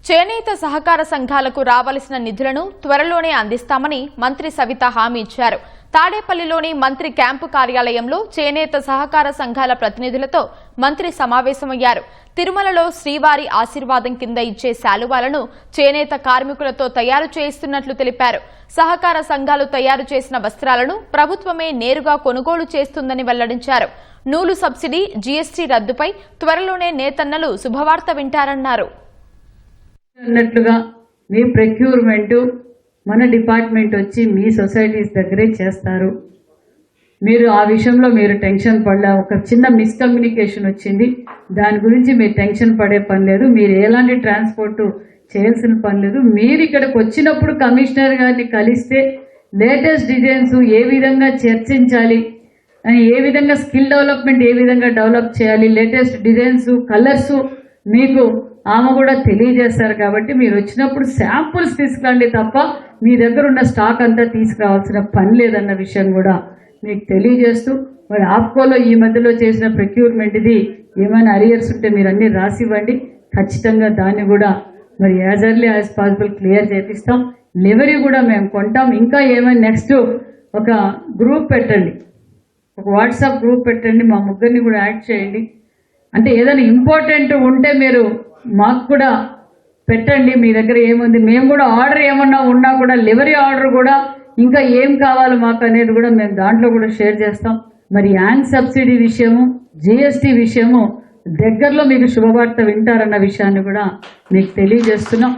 చేనేత సహకార సంఘాలకు రావాల్సిన నిధులను త్వరలోనే అందిస్తామని మంత్రి సవిత హామీ ఇచ్చారు. తాడేపల్లిలోని మంత్రి క్యాంపు కార్యాలయంలో చేనేత సహకార సంఘాల ప్రతినిధులతో మంత్రి సమావేశమయ్యారు. తిరుమలలో శ్రీవారి ఆశీర్వాదం కింద ఇచ్చే శాలువాలను చేనేత కార్మికులతో తయారు చేయిస్తున్నట్లు తెలిపారు. సహకార సంఘాలు తయారు చేసిన వస్త్రాలను ప్రభుత్వమే నేరుగా కొనుగోలు చేస్తుందని వెల్లడించారు. నూలు సబ్సిడీ, జీఎస్టీ రద్దుపై త్వరలోనే నేతన్నలు శుభవార్త వింటారన్నారు. అన్నట్లుగా మీ ప్రొక్యూర్మెంట్ మన డిపార్ట్మెంట్ వచ్చి మీ సొసైటీస్ దగ్గరే చేస్తారు. మీరు ఆ విషయంలో మీరు టెన్షన్ పడలే. ఒక చిన్న మిస్కమ్యూనికేషన్ వచ్చింది, దాని గురించి మీరు టెన్షన్ పడే పని లేదు. మీరు ఎలాంటి ట్రాన్స్పోర్ట్ చేయాల్సిన పని లేదు. మీరు ఇక్కడికి వచ్చినప్పుడు కమిషనర్ గారిని కలిస్తే లేటెస్ట్ డిజైన్స్ ఏ విధంగా చర్చించాలి అని, ఏ విధంగా స్కిల్ డెవలప్మెంట్ ఏ విధంగా డెవలప్ చేయాలి, లేటెస్ట్ డిజైన్స్, కలర్స్ మీకు ఆమె కూడా తెలియజేస్తారు. కాబట్టి మీరు వచ్చినప్పుడు శాంపుల్స్ తీసుకురండి తప్ప మీ దగ్గర ఉన్న స్టాక్ అంతా తీసుకురావాల్సిన పని లేదన్న విషయం కూడా మీకు తెలియజేస్తూ, మరి ఆప్కోలో ఈ మధ్యలో చేసిన ప్రొక్యూర్మెంట్ ఇది ఏమైనా అరియర్స్ ఉంటే మీరు అన్ని రాసివ్వండి. ఖచ్చితంగా దాన్ని కూడా మరి as early as possible clear చేపిస్తాం. లెవరీ కూడా మేము కొంటాం. ఇంకా ఏమైనా నెక్స్ట్ ఒక గ్రూప్ పెట్టండి, ఒక వాట్సాప్ గ్రూప్ పెట్టండి, మా ముగ్గురిని కూడా యాడ్ చేయండి. అంటే ఏదైనా ఇంపార్టెంట్ ఉంటే మీరు మాకు కూడా పెట్టండి. మీ దగ్గర ఏముంది, మేము కూడా ఆర్డర్ ఏమన్నా ఉన్నా కూడా లెవరీ ఆర్డర్ కూడా ఇంకా ఏం కావాలి మాకు అనేది కూడా మేము దాంట్లో కూడా షేర్ చేస్తాం. మరి యాంగ్ సబ్సిడీ విషయము, జిఎస్టీ విషయము దగ్గరలో మీకు శుభవార్త వింటారన్న విషయాన్ని కూడా మీకు తెలియజేస్తున్నాం.